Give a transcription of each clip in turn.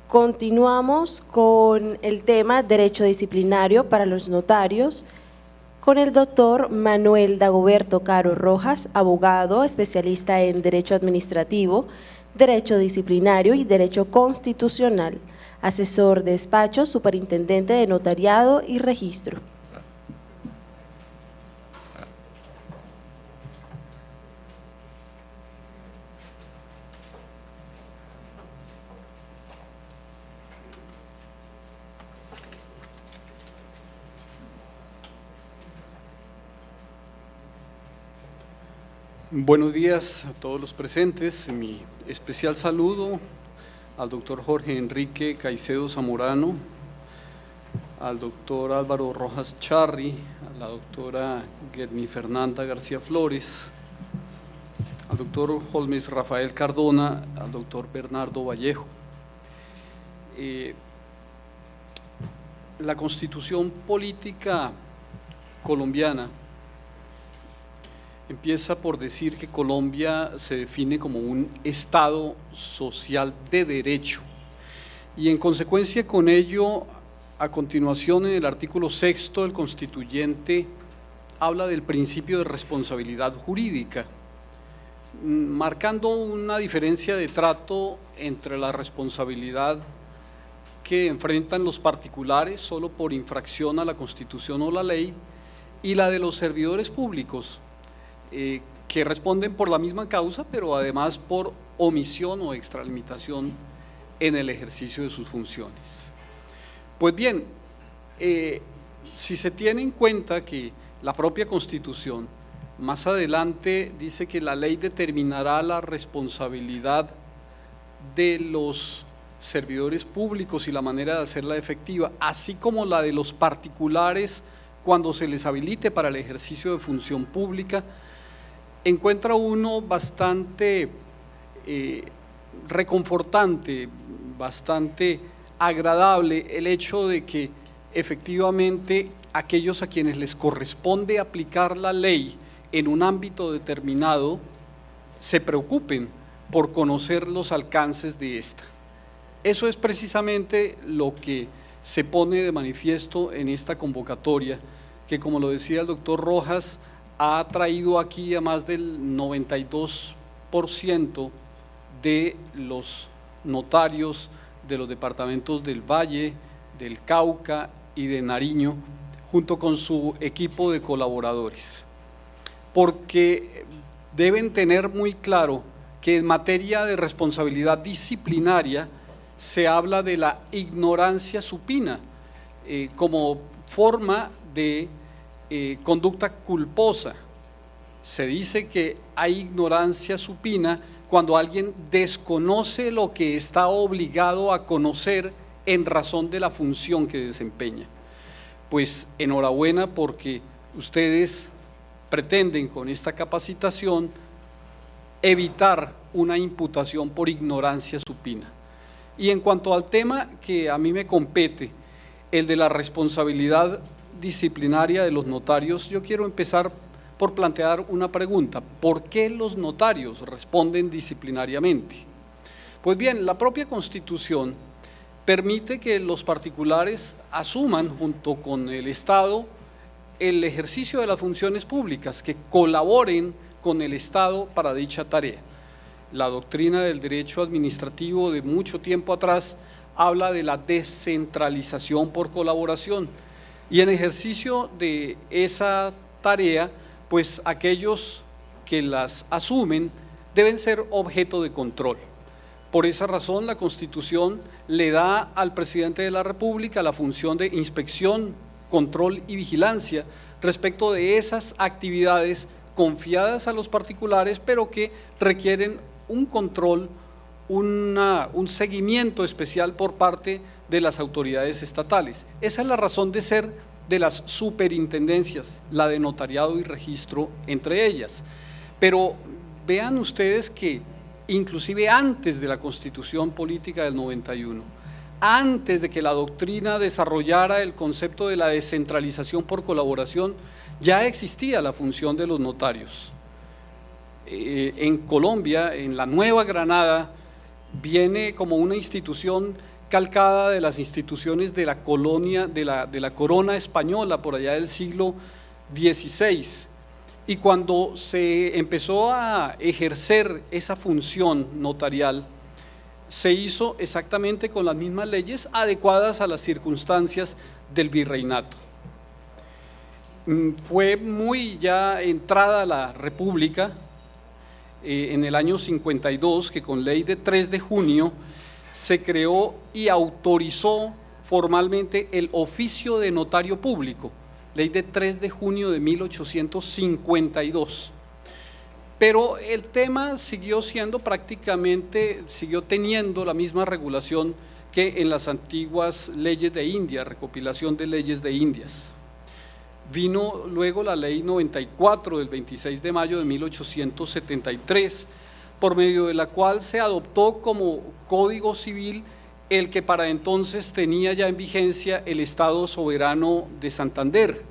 Continuamos con el tema Derecho Disciplinario para los Notarios, con el doctor Manuel Dagoberto Caro Rojas, abogado, especialista en Derecho Administrativo, Derecho Disciplinario y Derecho Constitucional, asesor de despacho, superintendente de Notariado y Registro. Buenos días a todos los presentes. Mi especial saludo al doctor Jorge Enrique Caicedo Zamorano, al doctor Álvaro Rojas Charri, a la doctora Guerni Fernanda García Flores, al doctor Holmes Rafael Cardona, al doctor Bernardo Vallejo. La Constitución Política colombiana empieza por decir que Colombia se define como un Estado social de derecho y en consecuencia con ello, a continuación en el artículo 6º del Constituyente habla del principio de responsabilidad jurídica, marcando una diferencia de trato entre la responsabilidad que enfrentan los particulares solo por infracción a la Constitución o la ley y la de los servidores públicos, que responden por la misma causa, pero además por omisión o extralimitación en el ejercicio de sus funciones. Pues bien, si se tiene en cuenta que la propia Constitución más adelante dice que la ley determinará la responsabilidad de los servidores públicos y la manera de hacerla efectiva, así como la de los particulares cuando se les habilite para el ejercicio de función pública, encuentra uno bastante reconfortante, bastante agradable el hecho de que efectivamente aquellos a quienes les corresponde aplicar la ley en un ámbito determinado se preocupen por conocer los alcances de esta. Eso es precisamente lo que se pone de manifiesto en esta convocatoria, que como lo decía el doctor Rojas, ha traído aquí a más del 92% de los notarios de los departamentos del Valle, del Cauca y de Nariño, junto con su equipo de colaboradores, porque deben tener muy claro que en materia de responsabilidad disciplinaria se habla de la ignorancia supina como forma de conducta culposa. Se dice que hay ignorancia supina cuando alguien desconoce lo que está obligado a conocer en razón de la función que desempeña. Pues enhorabuena, porque ustedes pretenden con esta capacitación evitar una imputación por ignorancia supina. Y en cuanto al tema que a mí me compete, el de la responsabilidad disciplinaria de los notarios, yo quiero empezar por plantear una pregunta: ¿por qué los notarios responden disciplinariamente? Pues bien, la propia Constitución permite que los particulares asuman junto con el Estado el ejercicio de las funciones públicas, que colaboren con el Estado para dicha tarea. La doctrina del derecho administrativo de mucho tiempo atrás habla de la descentralización por colaboración, y en ejercicio de esa tarea, pues aquellos que las asumen deben ser objeto de control. Por esa razón, la Constitución le da al presidente de la República la función de inspección, control y vigilancia respecto de esas actividades confiadas a los particulares, pero que requieren un control, un seguimiento especial por parte de las autoridades estatales. Esa es la razón de ser de las superintendencias, la de notariado y registro entre ellas. Pero vean ustedes que inclusive antes de la Constitución Política del 91, antes de que la doctrina desarrollara el concepto de la descentralización por colaboración, ya existía la función de los notarios. En Colombia, en la Nueva Granada, viene como una institución calcada de las instituciones de la colonia, de la corona española por allá del siglo XVI. Y cuando se empezó a ejercer esa función notarial, se hizo exactamente con las mismas leyes adecuadas a las circunstancias del virreinato. Fue muy ya entrada la República, en el año 52, que con ley de 3 de junio se creó y autorizó formalmente el oficio de notario público, ley de 3 de junio de 1852. Pero el tema siguió teniendo la misma regulación que en las antiguas leyes de India, recopilación de leyes de Indias. Vino luego la ley 94 del 26 de mayo de 1873, por medio de la cual se adoptó como Código Civil el que para entonces tenía ya en vigencia el Estado Soberano de Santander.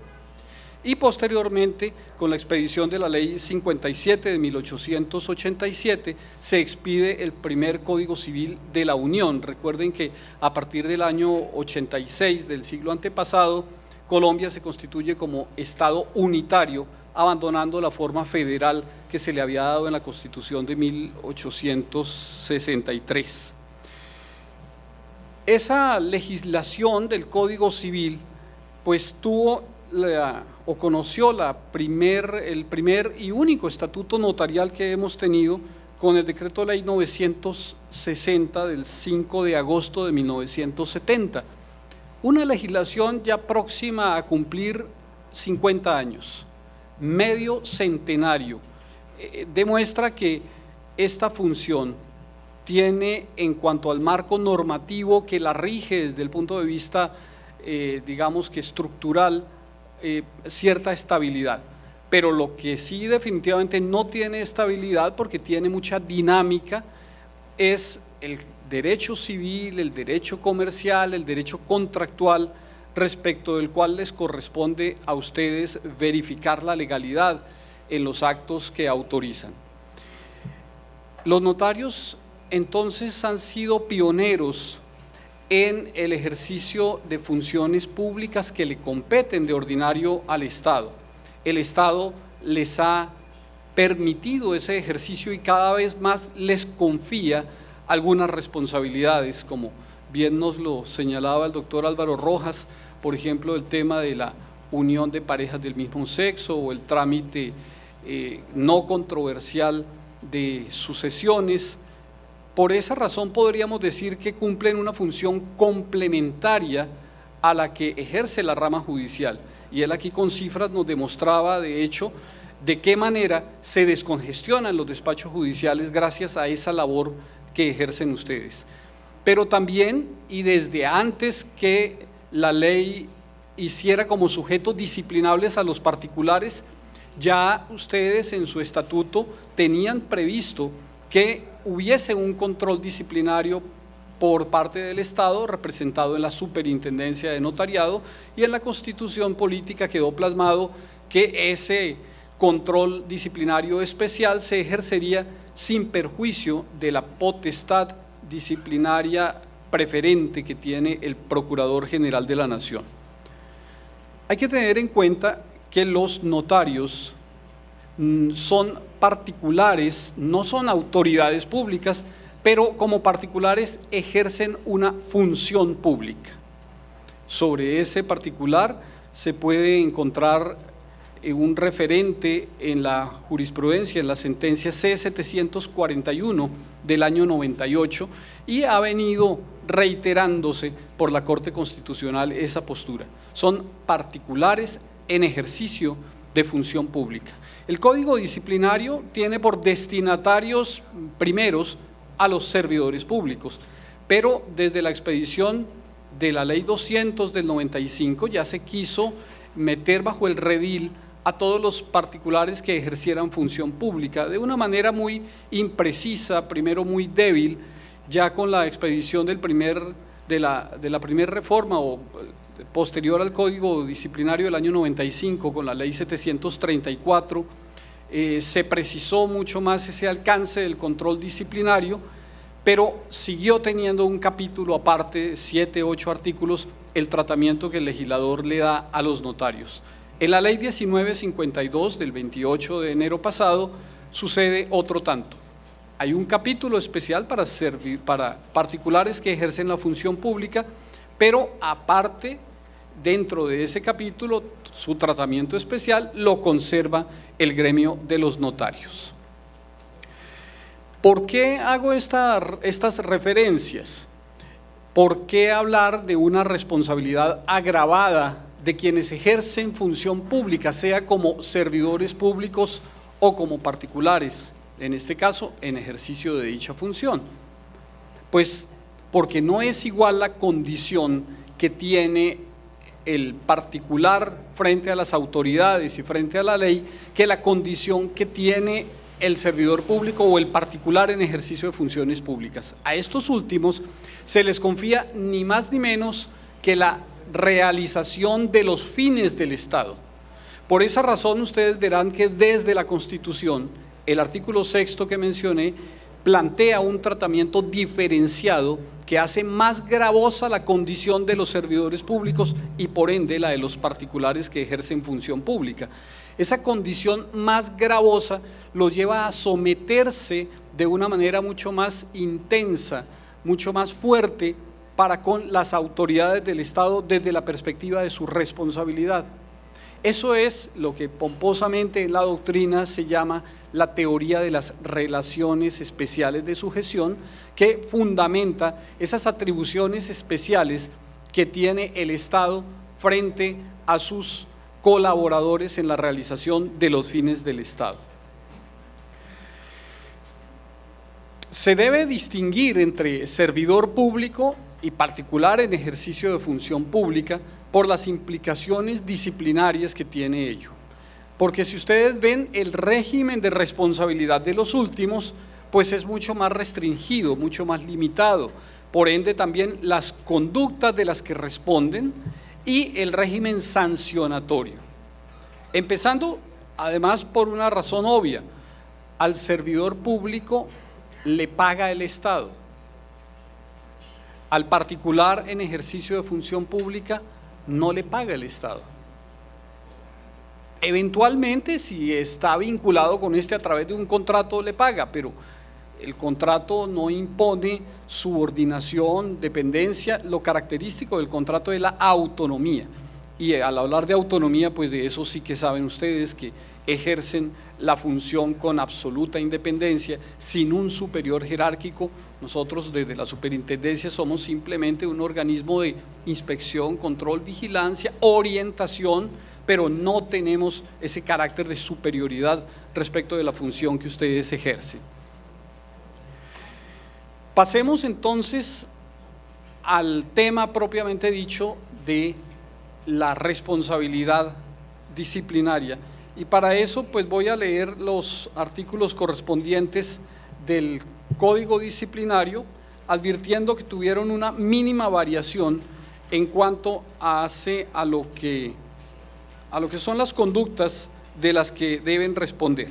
Y posteriormente, con la expedición de la ley 57 de 1887, se expide el primer Código Civil de la Unión. Recuerden que a partir del año 86 del siglo antepasado, Colombia se constituye como Estado unitario, abandonando la forma federal que se le había dado en la Constitución de 1863. Esa legislación del Código Civil, pues conoció el primer y único estatuto notarial que hemos tenido con el decreto ley 960 del 5 de agosto de 1970. Una legislación ya próxima a cumplir 50 años, medio centenario. Demuestra que esta función tiene, en cuanto al marco normativo que la rige desde el punto de vista, digamos que estructural, cierta estabilidad. Pero lo que sí definitivamente no tiene estabilidad, porque tiene mucha dinámica, es el derecho civil, el derecho comercial, el derecho contractual, respecto del cual les corresponde a ustedes verificar la legalidad en los actos que autorizan. Los notarios entonces han sido pioneros en el ejercicio de funciones públicas que le competen de ordinario al Estado. El Estado les ha permitido ese ejercicio y cada vez más les confía algunas responsabilidades, como bien nos lo señalaba el doctor Álvaro Rojas, por ejemplo, el tema de la unión de parejas del mismo sexo o el trámite no controversial de sucesiones. Por esa razón podríamos decir que cumplen una función complementaria a la que ejerce la rama judicial. Y él aquí con cifras nos demostraba, de hecho, de qué manera se descongestionan los despachos judiciales gracias a esa labor que ejercen ustedes. Pero también, y desde antes que la ley hiciera como sujetos disciplinables a los particulares, ya ustedes en su estatuto tenían previsto que hubiese un control disciplinario por parte del Estado, representado en la Superintendencia de Notariado, y en la Constitución Política quedó plasmado que ese control disciplinario especial se ejercería sin perjuicio de la potestad disciplinaria preferente que tiene el Procurador General de la Nación. Hay que tener en cuenta que los notarios son particulares, no son autoridades públicas, pero como particulares ejercen una función pública. Sobre ese particular se puede encontrar un referente en la jurisprudencia, en la sentencia C-741 del año 98, y ha venido reiterándose por la Corte Constitucional esa postura. Son particulares en ejercicio de función pública. El Código Disciplinario tiene por destinatarios primeros a los servidores públicos, pero desde la expedición de la Ley 200 del 95 ya se quiso meter bajo el redil a todos los particulares que ejercieran función pública de una manera muy imprecisa, primero muy débil, ya con la expedición de la primera reforma o posterior al Código Disciplinario del año 95 con la Ley 734, se precisó mucho más ese alcance del control disciplinario, pero siguió teniendo un capítulo aparte, 7, 8 artículos, el tratamiento que el legislador le da a los notarios. En la ley 1952 del 28 de enero pasado sucede otro tanto. Hay un capítulo especial para particulares que ejercen la función pública, pero aparte, dentro de ese capítulo, su tratamiento especial lo conserva el gremio de los notarios. ¿Por qué hago estas referencias? ¿Por qué hablar de una responsabilidad agravada de quienes ejercen función pública, sea como servidores públicos o como particulares, en este caso en ejercicio de dicha función? Pues porque no es igual la condición que tiene el particular frente a las autoridades y frente a la ley que la condición que tiene el servidor público o el particular en ejercicio de funciones públicas. A estos últimos se les confía ni más ni menos que la realización de los fines del Estado. Por esa razón ustedes verán que desde la Constitución, el artículo 6º que mencioné, plantea un tratamiento diferenciado que hace más gravosa la condición de los servidores públicos y por ende la de los particulares que ejercen función pública. Esa condición más gravosa los lleva a someterse de una manera mucho más intensa, mucho más fuerte para con las autoridades del Estado desde la perspectiva de su responsabilidad. Eso es lo que pomposamente en la doctrina se llama la teoría de las relaciones especiales de sujeción, que fundamenta esas atribuciones especiales que tiene el Estado frente a sus colaboradores en la realización de los fines del Estado. Se debe distinguir entre servidor público y particular en ejercicio de función pública por las implicaciones disciplinarias que tiene ello. Porque si ustedes ven el régimen de responsabilidad de los últimos, pues es mucho más restringido, mucho más limitado. Por ende también las conductas de las que responden y el régimen sancionatorio. Empezando además por una razón obvia, al servidor público le paga el Estado. Al particular en ejercicio de función pública no le paga el Estado. Eventualmente, si está vinculado con a través de un contrato, le paga, pero el contrato no impone subordinación, dependencia. Lo característico del contrato es la autonomía. Y al hablar de autonomía, pues de eso sí que saben ustedes, que ejercen la función con absoluta independencia, sin un superior jerárquico. Nosotros desde la superintendencia somos simplemente un organismo de inspección, control, vigilancia, orientación, pero no tenemos ese carácter de superioridad respecto de la función que ustedes ejercen. Pasemos entonces al tema propiamente dicho de la responsabilidad disciplinaria, y para eso pues voy a leer los artículos correspondientes del Código Disciplinario, advirtiendo que tuvieron una mínima variación en cuanto a lo que son las conductas de las que deben responder.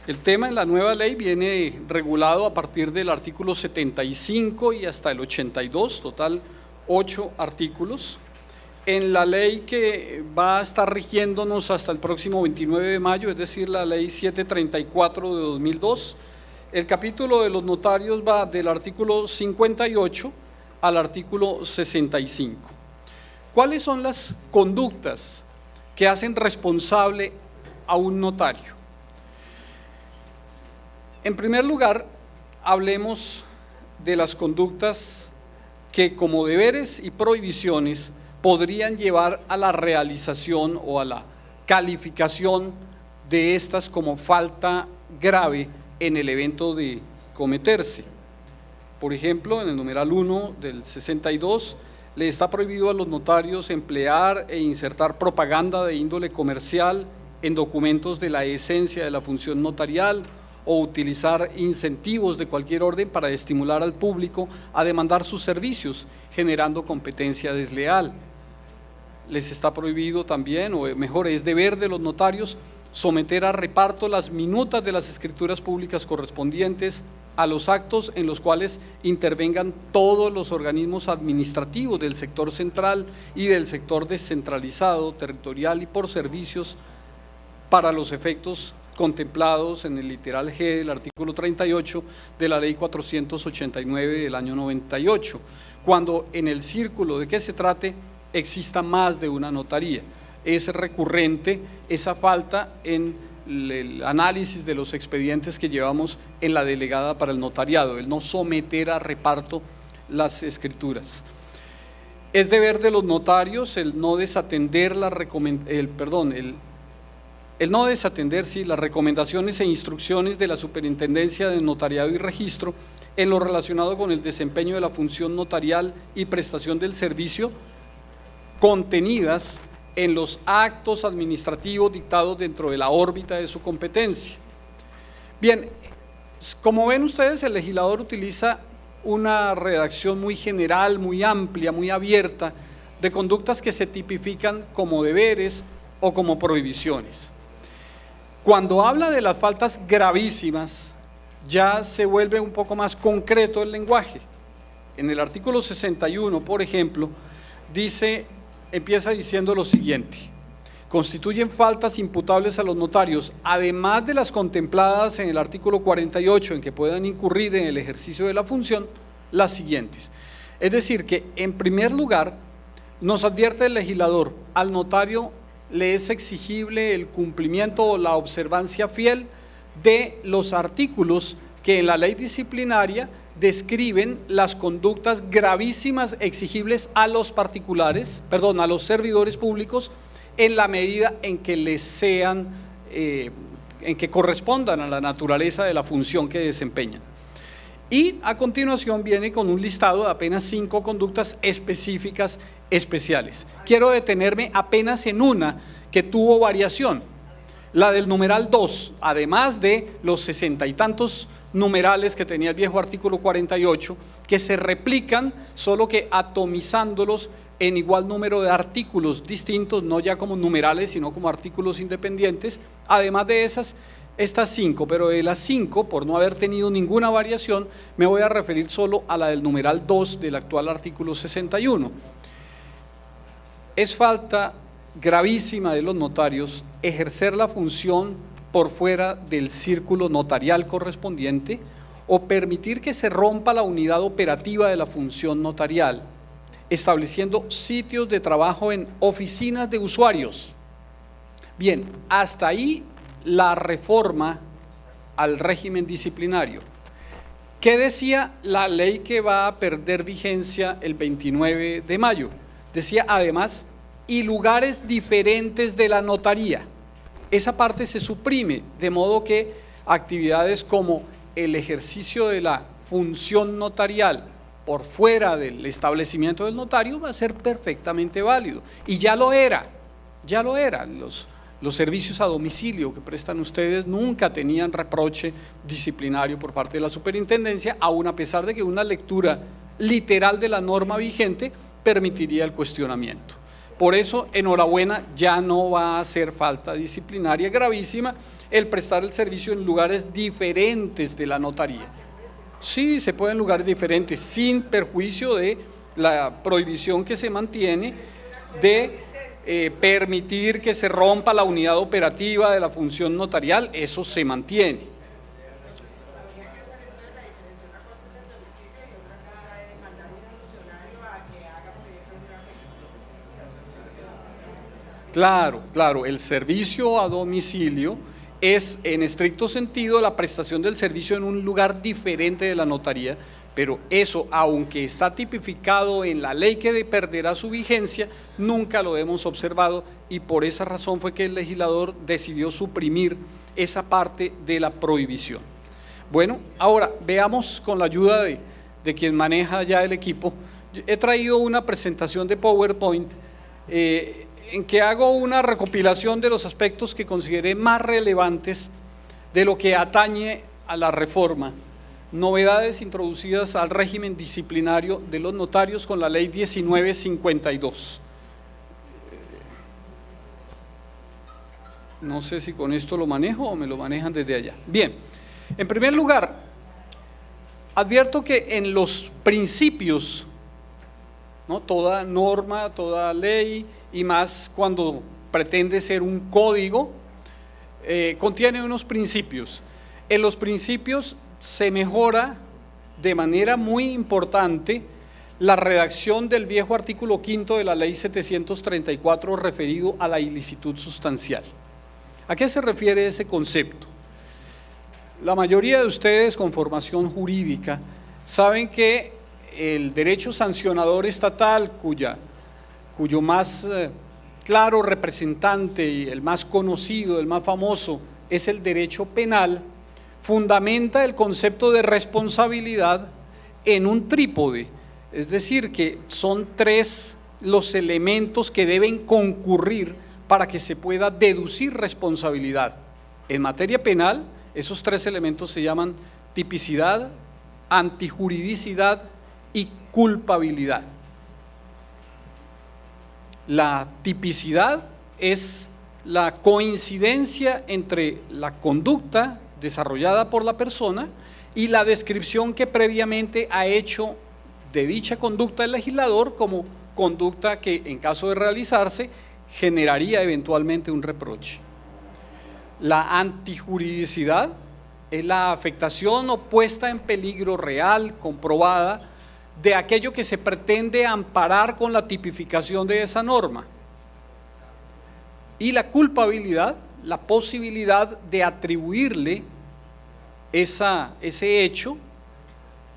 El tema en la nueva ley viene regulado a partir del artículo 75 y hasta el 82, total 8 artículos. En la ley que va a estar rigiéndonos hasta el próximo 29 de mayo, es decir, la ley 734 de 2002, el capítulo de los notarios va del artículo 58 al artículo 65. ¿Cuáles son las conductas que hacen responsable a un notario? En primer lugar, hablemos de las conductas que como deberes y prohibiciones podrían llevar a la realización o a la calificación de estas como falta grave en el evento de cometerse. Por ejemplo, en el numeral 1 del 62, le está prohibido a los notarios emplear e insertar propaganda de índole comercial en documentos de la esencia de la función notarial, o utilizar incentivos de cualquier orden para estimular al público a demandar sus servicios, generando competencia desleal. Les está prohibido también, o mejor, es deber de los notarios, someter a reparto las minutas de las escrituras públicas correspondientes a los actos en los cuales intervengan todos los organismos administrativos del sector central y del sector descentralizado, territorial y por servicios para los efectos contemplados en el literal G del artículo 38 de la Ley 489 del año 98, cuando en el círculo de que se trate exista más de una notaría. Es recurrente esa falta en el análisis de los expedientes que llevamos en la delegada para el notariado, el no someter a reparto las escrituras. Es deber de los notarios el no desatender las recomendaciones e instrucciones de la Superintendencia de Notariado y Registro en lo relacionado con el desempeño de la función notarial y prestación del servicio contenidas en los actos administrativos dictados dentro de la órbita de su competencia. Bien, como ven ustedes, el legislador utiliza una redacción muy general, muy amplia, muy abierta, de conductas que se tipifican como deberes o como prohibiciones. Cuando habla de las faltas gravísimas, ya se vuelve un poco más concreto el lenguaje. En el artículo 61, por ejemplo, empieza diciendo lo siguiente: constituyen faltas imputables a los notarios, además de las contempladas en el artículo 48 en que puedan incurrir en el ejercicio de la función, las siguientes. Es decir, que en primer lugar nos advierte el legislador: al notario le es exigible el cumplimiento o la observancia fiel de los artículos que en la ley disciplinaria describen las conductas gravísimas exigibles a los a los servidores públicos en la medida en que les sean, en que correspondan a la naturaleza de la función que desempeñan. Y a continuación viene con un listado de apenas 5 conductas específicas especiales. Quiero detenerme apenas en una que tuvo variación, la del numeral 2, además de los 60 y tantos numerales que tenía el viejo artículo 48, que se replican, solo que atomizándolos en igual número de artículos distintos, no ya como numerales, sino como artículos independientes, además de estas 5, pero de las 5, por no haber tenido ninguna variación, me voy a referir solo a la del numeral 2 del actual artículo 61. Es falta gravísima de los notarios ejercer la función por fuera del círculo notarial correspondiente o permitir que se rompa la unidad operativa de la función notarial, estableciendo sitios de trabajo en oficinas de usuarios. Bien, hasta ahí la reforma al régimen disciplinario. ¿Qué decía la ley que va a perder vigencia el 29 de mayo? Decía además, y lugares diferentes de la notaría. Esa parte se suprime, de modo que actividades como el ejercicio de la función notarial por fuera del establecimiento del notario va a ser perfectamente válido. Y ya lo era. Los servicios a domicilio que prestan ustedes nunca tenían reproche disciplinario por parte de la superintendencia, aún a pesar de que una lectura literal de la norma vigente permitiría el cuestionamiento. Por eso, enhorabuena, ya no va a ser falta disciplinaria gravísima el prestar el servicio en lugares diferentes de la notaría. Sí, se puede en lugares diferentes, sin perjuicio de la prohibición que se mantiene de permitir que se rompa la unidad operativa de la función notarial, eso se mantiene. Claro, el servicio a domicilio es en estricto sentido la prestación del servicio en un lugar diferente de la notaría, pero eso, aunque está tipificado en la ley que perderá su vigencia, nunca lo hemos observado y por esa razón fue que el legislador decidió suprimir esa parte de la prohibición. Bueno, ahora veamos con la ayuda de quien maneja ya el equipo. He traído una presentación de PowerPoint en que hago una recopilación de los aspectos que consideré más relevantes de lo que atañe a la reforma, novedades introducidas al régimen disciplinario de los notarios con la ley 1952. No sé si con esto lo manejo o me lo manejan desde allá. Bien, en primer lugar, advierto que en los principios, ¿no?, toda norma, toda ley y más cuando pretende ser un código, contiene unos principios. En los principios se mejora de manera muy importante la redacción del viejo artículo 5 de la ley 734 referido a la ilicitud sustancial. ¿A qué se refiere ese concepto? La mayoría de ustedes con formación jurídica saben que el derecho sancionador estatal, cuyo más claro representante y el más conocido, el más famoso, es el derecho penal, fundamenta el concepto de responsabilidad en un trípode, es decir, que son tres los elementos que deben concurrir para que se pueda deducir responsabilidad. En materia penal, esos tres elementos se llaman tipicidad, antijuridicidad y culpabilidad. La tipicidad es la coincidencia entre la conducta desarrollada por la persona y la descripción que previamente ha hecho de dicha conducta el legislador como conducta que en caso de realizarse generaría eventualmente un reproche. La antijuridicidad es la afectación o puesta en peligro real, comprobada, de aquello que se pretende amparar con la tipificación de esa norma. Y la culpabilidad, la posibilidad de atribuirle ese hecho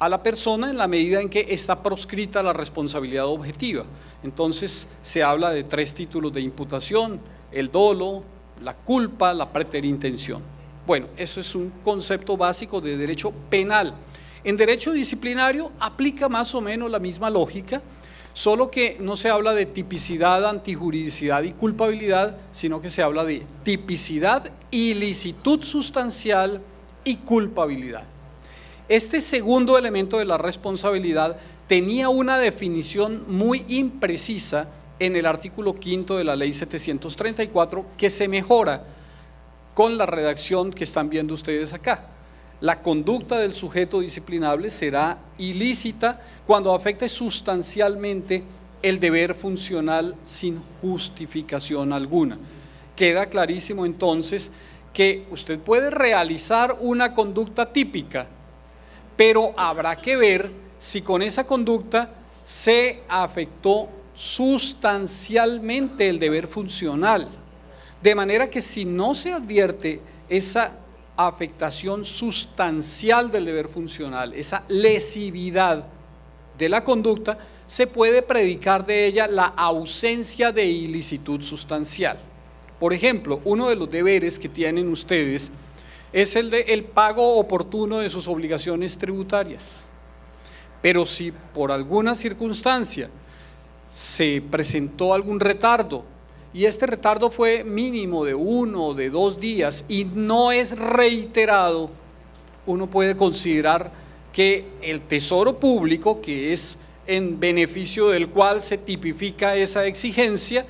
a la persona en la medida en que está proscrita la responsabilidad objetiva. Entonces se habla de tres títulos de imputación: el dolo, la culpa, la preterintención. Bueno, eso es un concepto básico de derecho penal. En derecho disciplinario aplica más o menos la misma lógica, solo que no se habla de tipicidad, antijuridicidad y culpabilidad, sino que se habla de tipicidad, ilicitud sustancial y culpabilidad. Este segundo elemento de la responsabilidad tenía una definición muy imprecisa en el artículo 5 de la ley 734, que se mejora con la redacción que están viendo ustedes acá. La conducta del sujeto disciplinable será ilícita cuando afecte sustancialmente el deber funcional sin justificación alguna. Queda clarísimo entonces que usted puede realizar una conducta típica, pero habrá que ver si con esa conducta se afectó sustancialmente el deber funcional, de manera que si no se advierte esa afectación sustancial del deber funcional, esa lesividad de la conducta, se puede predicar de ella la ausencia de ilicitud sustancial. Por ejemplo, uno de los deberes que tienen ustedes es el de el pago oportuno de sus obligaciones tributarias. Pero si por alguna circunstancia se presentó algún retardo y este retardo fue mínimo de 1 o de 2 días y no es reiterado, uno puede considerar que el Tesoro Público, que es en beneficio del cual se tipifica esa exigencia,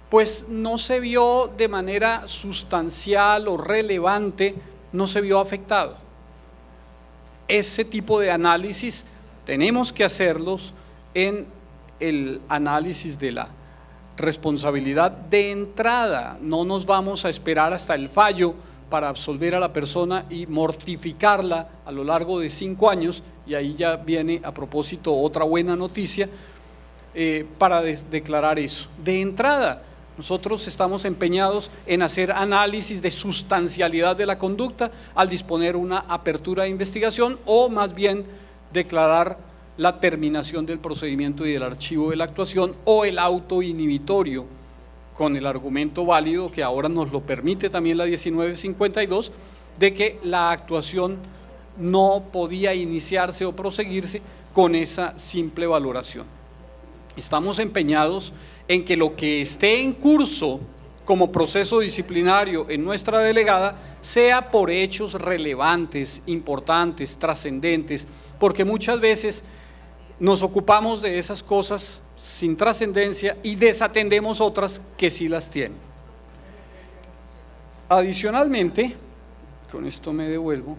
pues no se vio de manera sustancial o relevante, no se vio afectado. Ese tipo de análisis tenemos que hacerlos en el análisis de la responsabilidad de entrada. No nos vamos a esperar hasta el fallo para absolver a la persona y mortificarla a lo largo de 5 años, y ahí ya viene a propósito otra buena noticia para declarar eso. De entrada, nosotros estamos empeñados en hacer análisis de sustancialidad de la conducta al disponer una apertura de investigación o más bien declarar la terminación del procedimiento y del archivo de la actuación o el auto inhibitorio, con el argumento válido que ahora nos lo permite también la 1952, de que la actuación no podía iniciarse o proseguirse con esa simple valoración. Estamos empeñados en que lo que esté en curso como proceso disciplinario en nuestra delegada sea por hechos relevantes, importantes, trascendentes, porque muchas veces nos ocupamos de esas cosas sin trascendencia y desatendemos otras que sí las tienen. Adicionalmente, con esto me devuelvo,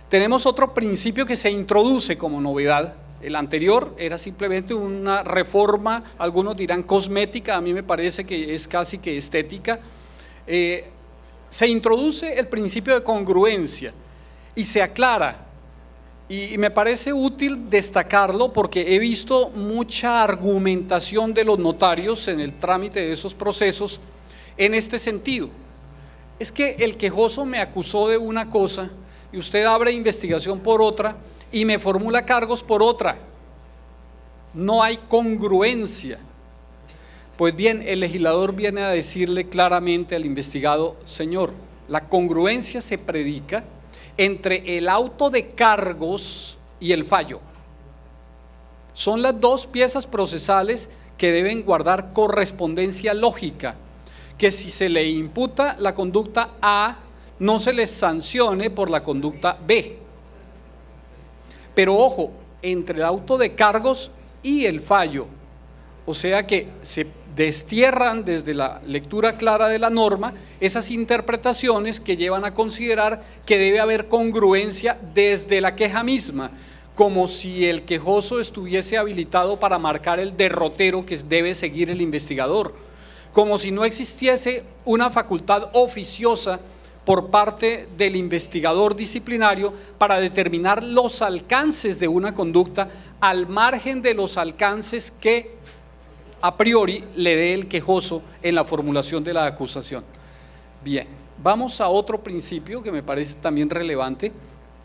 tenemos otro principio que se introduce como novedad. El anterior era simplemente una reforma, algunos dirán cosmética, a mí me parece que es casi que estética. Se introduce el principio de congruencia y se aclara, y me parece útil destacarlo porque he visto mucha argumentación de los notarios en el trámite de esos procesos en este sentido. Es que el quejoso me acusó de una cosa y usted abre investigación por otra y me formula cargos por otra. No hay congruencia. Pues bien, el legislador viene a decirle claramente al investigado: señor, la congruencia se predica entre el auto de cargos y el fallo. Son las dos piezas procesales que deben guardar correspondencia lógica, que si se le imputa la conducta A, no se les sancione por la conducta B. Pero ojo, entre el auto de cargos y el fallo, o sea que se destierran desde la lectura clara de la norma esas interpretaciones que llevan a considerar que debe haber congruencia desde la queja misma, como si el quejoso estuviese habilitado para marcar el derrotero que debe seguir el investigador, como si no existiese una facultad oficiosa por parte del investigador disciplinario para determinar los alcances de una conducta al margen de los alcances que a priori le dé el quejoso en la formulación de la acusación. Bien, vamos a otro principio que me parece también relevante,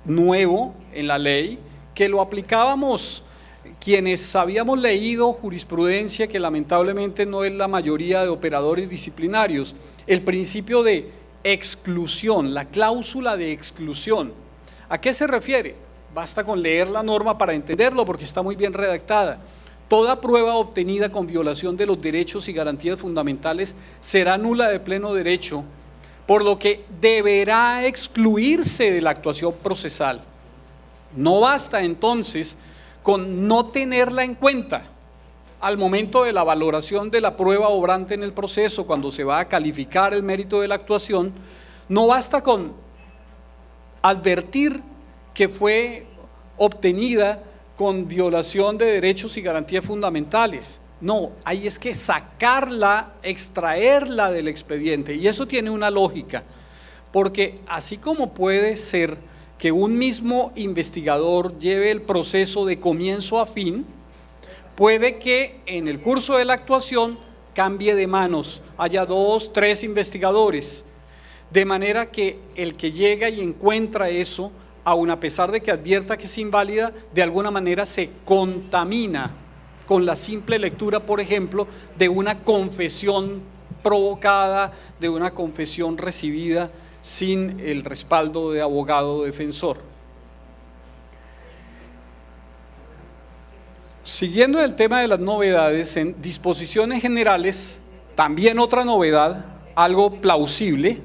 nuevo en la ley, que lo aplicábamos quienes habíamos leído jurisprudencia, que lamentablemente no es la mayoría de operadores disciplinarios, el principio de exclusión, la cláusula de exclusión. ¿A qué se refiere? Basta con leer la norma para entenderlo porque está muy bien redactada. Toda prueba obtenida con violación de los derechos y garantías fundamentales será nula de pleno derecho, por lo que deberá excluirse de la actuación procesal. No basta entonces con no tenerla en cuenta al momento de la valoración de la prueba obrante en el proceso, cuando se va a calificar el mérito de la actuación. No basta con advertir que fue obtenida con violación de derechos y garantías fundamentales. No, ahí es que sacarla, extraerla del expediente, y eso tiene una lógica, porque así como puede ser que un mismo investigador lleve el proceso de comienzo a fin, puede que en el curso de la actuación cambie de manos, haya 2, 3 investigadores, de manera que el que llega y encuentra eso, aun a pesar de que advierta que es inválida, de alguna manera se contamina con la simple lectura, por ejemplo, de una confesión provocada, de una confesión recibida sin el respaldo de abogado defensor. Siguiendo el tema de las novedades, en disposiciones generales, también otra novedad, algo plausible,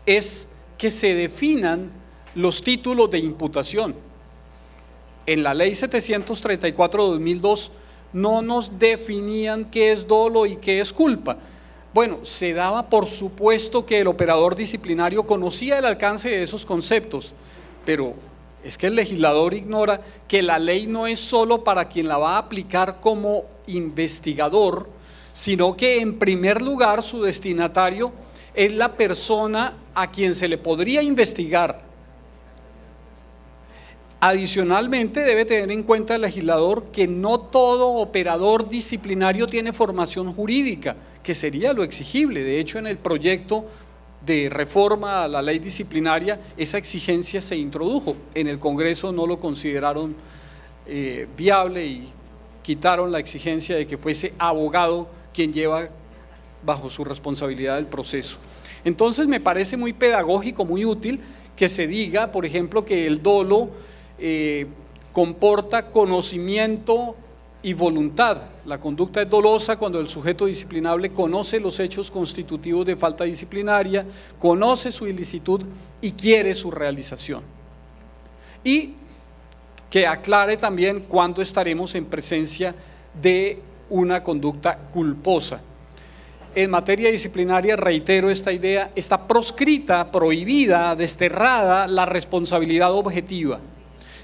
es que se definan los títulos de imputación. En la ley 734/2002 no nos definían qué es dolo y qué es culpa. Bueno, se daba por supuesto que el operador disciplinario conocía el alcance de esos conceptos, pero es que el legislador ignora que la ley no es solo para quien la va a aplicar como investigador, sino que en primer lugar su destinatario es la persona a quien se le podría investigar. Adicionalmente, debe tener en cuenta el legislador que no todo operador disciplinario tiene formación jurídica, que sería lo exigible. De hecho, en el proyecto de reforma a la ley disciplinaria, esa exigencia se introdujo. En el Congreso no lo consideraron viable y quitaron la exigencia de que fuese abogado quien lleva bajo su responsabilidad el proceso. Entonces, me parece muy pedagógico, muy útil que se diga, por ejemplo, que el dolo comporta conocimiento y voluntad. La conducta es dolosa cuando el sujeto disciplinable conoce los hechos constitutivos de falta disciplinaria, conoce su ilicitud y quiere su realización. Y que aclare también cuándo estaremos en presencia de una conducta culposa. en materia disciplinaria, reitero esta idea, está proscrita, prohibida, desterrada la responsabilidad objetiva.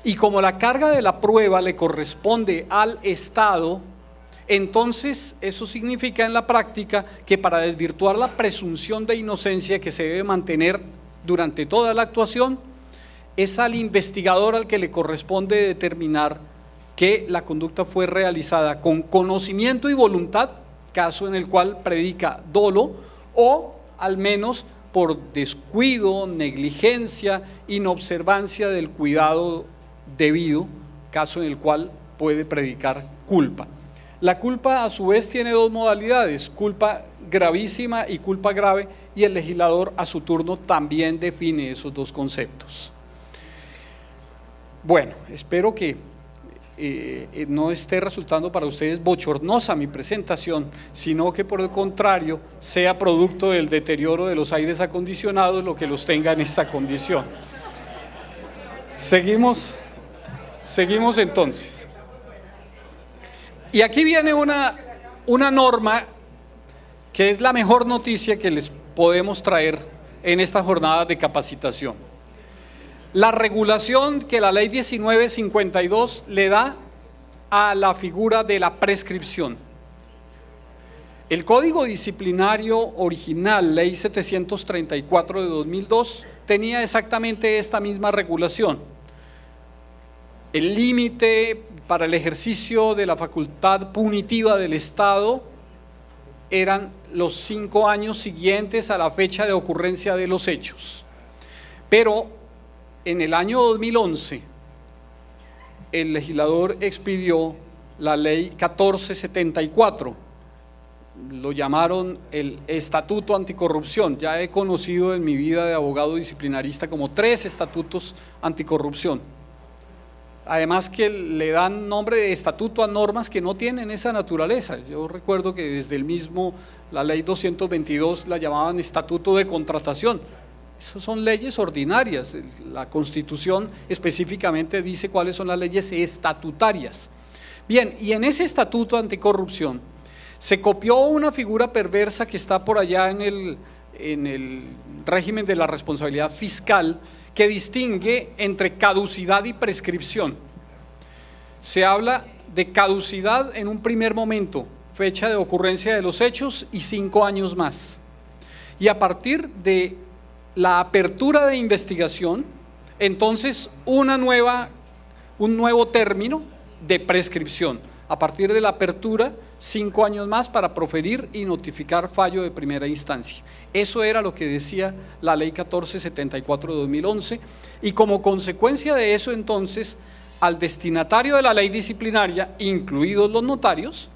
Y como la carga de la prueba le corresponde al Estado, entonces eso significa en la práctica que para desvirtuar la presunción de inocencia que se debe mantener durante toda la actuación, es al investigador al que le corresponde determinar que la conducta fue realizada con conocimiento y voluntad, caso en el cual predica dolo, o al menos por descuido, negligencia, inobservancia del cuidado debido, caso en el cual puede predicar culpa. La culpa a su vez tiene dos modalidades, culpa gravísima y culpa grave, y el legislador a su turno también define esos dos conceptos. Bueno, espero que no esté resultando para ustedes bochornosa mi presentación, sino que por el contrario sea producto del deterioro de los aires acondicionados lo que los tenga en esta condición. Seguimos entonces. Y aquí viene una norma que es la mejor noticia que les podemos traer en esta jornada de capacitación. La regulación que la ley 1952 le da a la figura de la prescripción. El Código Disciplinario original, ley 734 de 2002, tenía exactamente esta misma regulación. El límite para el ejercicio de la facultad punitiva del Estado eran los 5 años siguientes a la fecha de ocurrencia de los hechos. Pero en el año 2011, el legislador expidió la ley 1474, lo llamaron el Estatuto Anticorrupción. Ya he conocido en mi vida de abogado disciplinarista como 3 estatutos anticorrupción. Además que le dan nombre de estatuto a normas que no tienen esa naturaleza. Yo recuerdo que desde el mismo, la ley 222 la llamaban Estatuto de Contratación. Esas son leyes ordinarias, la Constitución específicamente dice cuáles son las leyes estatutarias. Bien, y en ese Estatuto Anticorrupción se copió una figura perversa que está por allá en el régimen de la responsabilidad fiscal, que distingue entre caducidad y prescripción. Se habla de caducidad en un primer momento, fecha de ocurrencia de los hechos y 5 años más. Y a partir de la apertura de investigación, entonces un nuevo término de prescripción. A partir de la apertura, 5 años más para proferir y notificar fallo de primera instancia. Eso era lo que decía la ley 1474 de 2011, y como consecuencia de eso entonces, al destinatario de la ley disciplinaria, incluidos los notarios,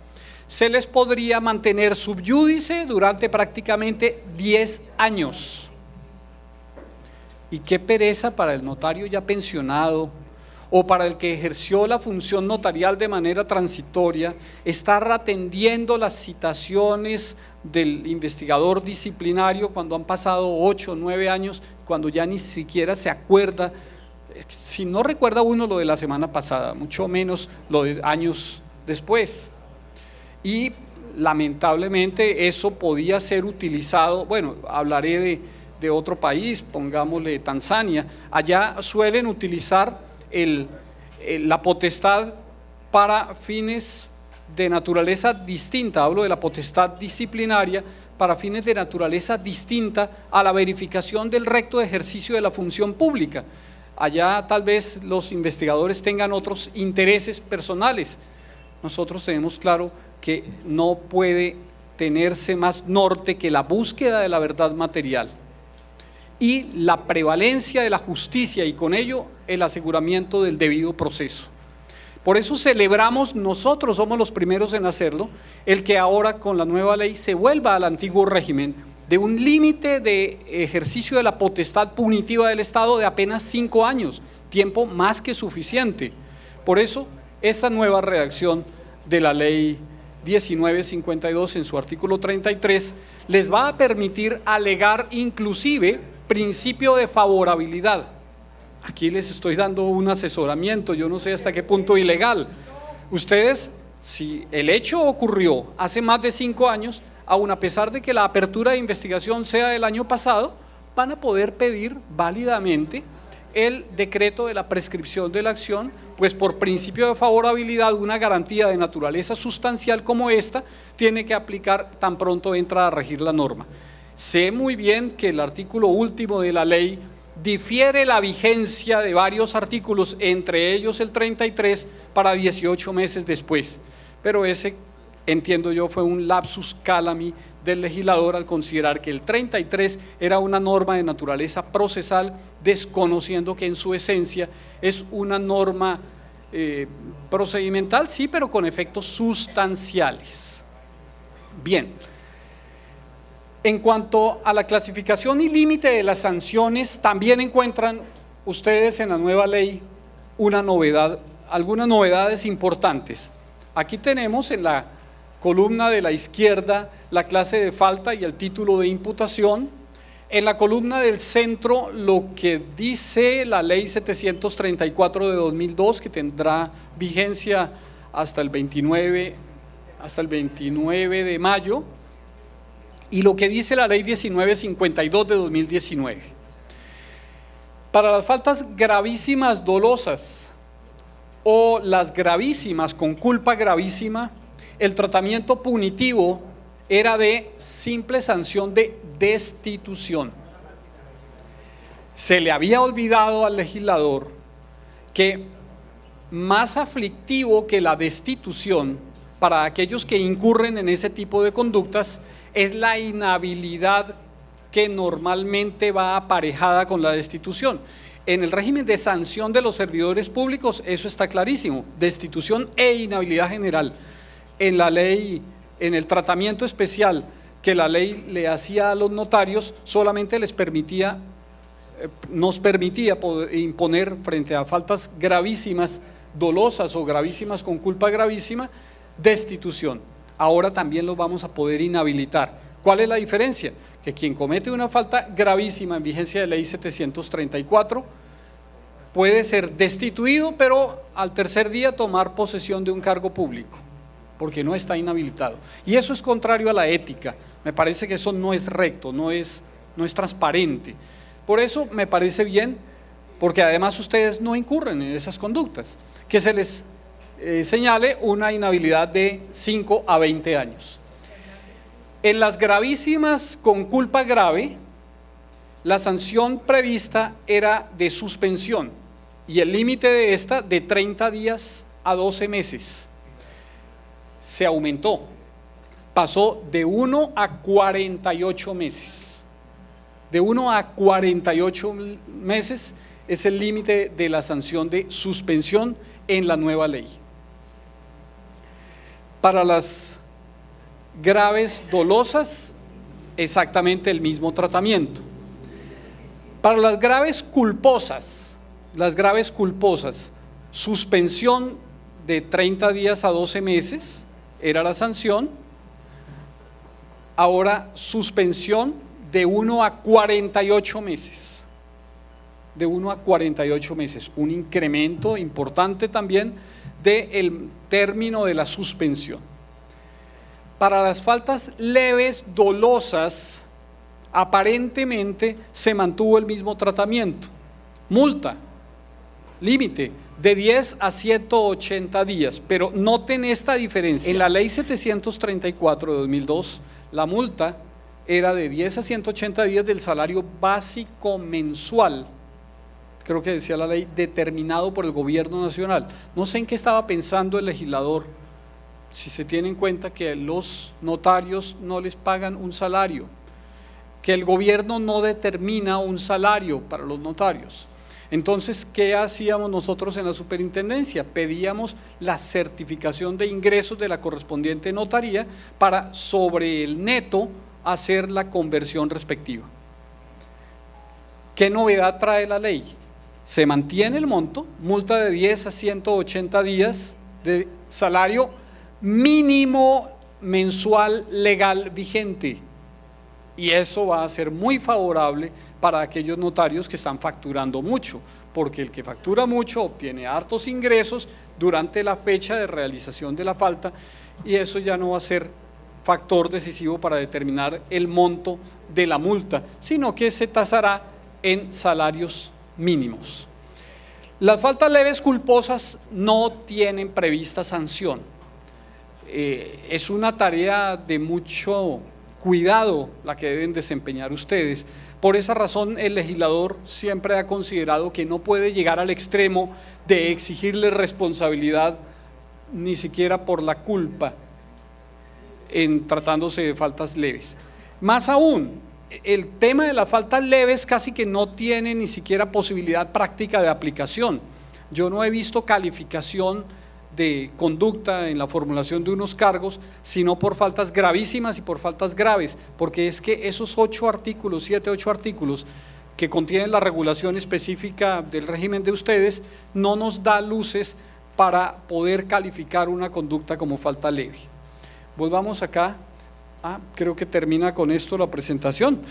se les podría mantener sub iudice durante prácticamente 10 años. Y qué pereza para el notario ya pensionado o para el que ejerció la función notarial de manera transitoria, estar atendiendo las citaciones del investigador disciplinario cuando han pasado 8 o 9 años, cuando ya ni siquiera se acuerda, si no recuerda uno lo de la semana pasada, mucho menos lo de años después. Y lamentablemente eso podía ser utilizado, bueno, hablaré de otro país, pongámosle Tanzania. Allá suelen utilizar la potestad para fines de naturaleza distinta, hablo de la potestad disciplinaria, para fines de naturaleza distinta a la verificación del recto ejercicio de la función pública. Allá tal vez los investigadores tengan otros intereses personales. Nosotros tenemos claro que no puede tenerse más norte que la búsqueda de la verdad material y la prevalencia de la justicia, y con ello el aseguramiento del debido proceso. Por eso celebramos, nosotros somos los primeros en hacerlo, el que ahora con la nueva ley se vuelva al antiguo régimen de un límite de ejercicio de la potestad punitiva del Estado de apenas 5 años, tiempo más que suficiente. Por eso esta nueva redacción de la ley 1952 en su artículo 33 les va a permitir alegar inclusive principio de favorabilidad. Aquí les estoy dando un asesoramiento, yo no sé hasta qué punto ilegal. Ustedes, si el hecho ocurrió hace más de 5 años, aun a pesar de que la apertura de investigación sea del año pasado, van a poder pedir válidamente el decreto de la prescripción de la acción, pues por principio de favorabilidad una garantía de naturaleza sustancial como esta tiene que aplicar tan pronto entra a regir la norma. Sé muy bien que el artículo último de la ley difiere la vigencia de varios artículos, entre ellos el 33, para 18 meses después, pero ese, entiendo yo, fue un lapsus calami del legislador al considerar que el 33 era una norma de naturaleza procesal, desconociendo que en su esencia es una norma procedimental, sí, pero con efectos sustanciales. Bien. En cuanto a la clasificación y límite de las sanciones, también encuentran ustedes en la nueva ley una novedad, algunas novedades importantes. Aquí tenemos en la columna de la izquierda la clase de falta y el título de imputación. En la columna del centro lo que dice la ley 734 de 2002, que tendrá vigencia hasta el 29 de mayo, y lo que dice la ley 1952 de 2019. Para las faltas gravísimas dolosas o las gravísimas con culpa gravísima, el tratamiento punitivo era de simple sanción de destitución. Se le había olvidado al legislador que más aflictivo que la destitución para aquellos que incurren en ese tipo de conductas es la inhabilidad que normalmente va aparejada con la destitución. En el régimen de sanción de los servidores públicos eso está clarísimo, destitución e inhabilidad general. En la ley, en el tratamiento especial que la ley le hacía a los notarios, solamente les permitía, nos permitía imponer frente a faltas gravísimas, dolosas o gravísimas con culpa gravísima, destitución. Ahora también los vamos a poder inhabilitar. ¿Cuál es la diferencia? Que quien comete una falta gravísima en vigencia de ley 734 puede ser destituido, pero al tercer día tomar posesión de un cargo público, porque no está inhabilitado. Y eso es contrario a la ética. Me parece que eso no es recto, no es transparente. Por eso me parece bien, porque además ustedes no incurren en esas conductas, que se les señale una inhabilidad de 5 a 20 años. En las gravísimas con culpa grave, la sanción prevista era de suspensión y el límite de esta de 30 días a 12 meses. Se aumentó, pasó de 1 a 48 meses. De 1 a 48 meses es el límite de la sanción de suspensión en la nueva ley. Para las graves dolosas, exactamente el mismo tratamiento. Para las graves culposas, suspensión de 30 días a 12 meses era la sanción, ahora suspensión de 1 a 48 meses. De 1 a 48 meses, un incremento importante también del término de la suspensión. Para las faltas leves dolosas, aparentemente se mantuvo el mismo tratamiento. Multa, límite de 10 a 180 días, pero noten esta diferencia. En la ley 734 de 2002, la multa era de 10 a 180 días del salario básico mensual, creo que decía la ley, determinado por el gobierno nacional. No sé en qué estaba pensando el legislador, si se tiene en cuenta que los notarios no les pagan un salario, que el gobierno no determina un salario para los notarios. Entonces, ¿qué hacíamos nosotros en la superintendencia? Pedíamos la certificación de ingresos de la correspondiente notaría para sobre el neto hacer la conversión respectiva. ¿Qué novedad trae la ley? Se mantiene el monto, multa de 10 a 180 días de salario mínimo mensual legal vigente, y eso va a ser muy favorable para aquellos notarios que están facturando mucho, porque el que factura mucho obtiene hartos ingresos durante la fecha de realización de la falta, y eso ya no va a ser factor decisivo para determinar el monto de la multa, sino que se tasará en salarios mínimos. Las faltas leves culposas no tienen prevista sanción. Es una tarea de mucho cuidado la que deben desempeñar ustedes. Por esa razón, el legislador siempre ha considerado que no puede llegar al extremo de exigirle responsabilidad ni siquiera por la culpa en tratándose de faltas leves. Más aún, el tema de las faltas leves casi que no tiene ni siquiera posibilidad práctica de aplicación. Yo no he visto calificación de conducta en la formulación de unos cargos, sino por faltas gravísimas y por faltas graves, porque es que esos 8 artículos, 7, 8 artículos que contienen la regulación específica del régimen de ustedes, no nos da luces para poder calificar una conducta como falta leve. Volvamos acá. Creo que termina con esto la presentación.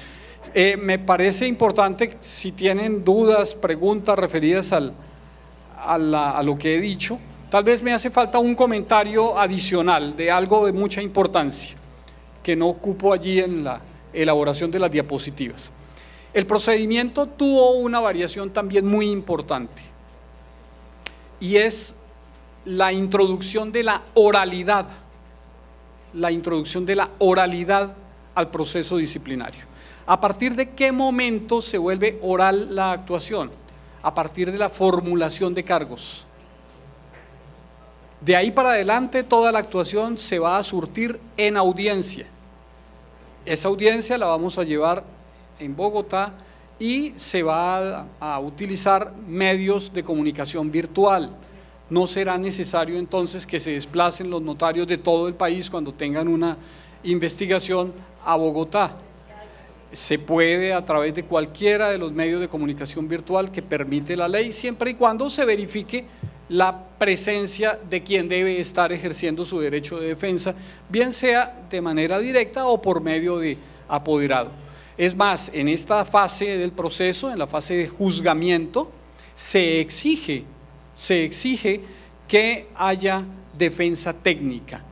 Me parece importante, si tienen dudas, preguntas referidas a lo que he dicho, tal vez me hace falta un comentario adicional de algo de mucha importancia que no ocupo allí en la elaboración de las diapositivas. El procedimiento tuvo una variación también muy importante y es la introducción de la oralidad. La introducción de la oralidad al proceso disciplinario. ¿A partir de qué momento se vuelve oral la actuación? A partir de la formulación de cargos. De ahí para adelante toda la actuación se va a surtir en audiencia. Esa audiencia la vamos a llevar en Bogotá y se va a utilizar medios de comunicación virtual. No será necesario entonces que se desplacen los notarios de todo el país cuando tengan una investigación a Bogotá. Se puede a través de cualquiera de los medios de comunicación virtual que permite la ley, siempre y cuando se verifique la presencia de quien debe estar ejerciendo su derecho de defensa, bien sea de manera directa o por medio de apoderado. Es más, en esta fase del proceso, en la fase de juzgamiento, se exige que haya defensa técnica,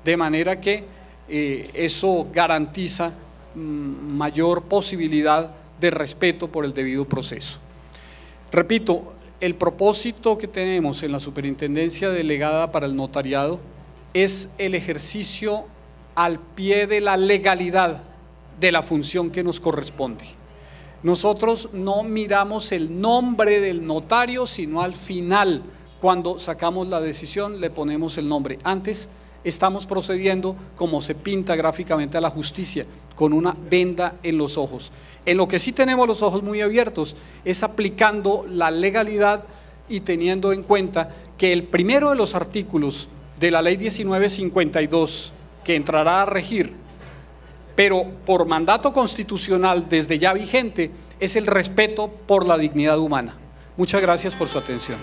de manera que eso garantiza mayor posibilidad de respeto por el debido proceso. Repito, el propósito que tenemos en la Superintendencia Delegada para el Notariado es el ejercicio al pie de la legalidad de la función que nos corresponde. Nosotros no miramos el nombre del notario, sino al final, cuando sacamos la decisión, le ponemos el nombre. Antes estamos procediendo como se pinta gráficamente a la justicia, con una venda en los ojos. En lo que sí tenemos los ojos muy abiertos es aplicando la legalidad y teniendo en cuenta que el primero de los artículos de la Ley 1952, que entrará a regir, pero por mandato constitucional desde ya vigente, es el respeto por la dignidad humana. Muchas gracias por su atención.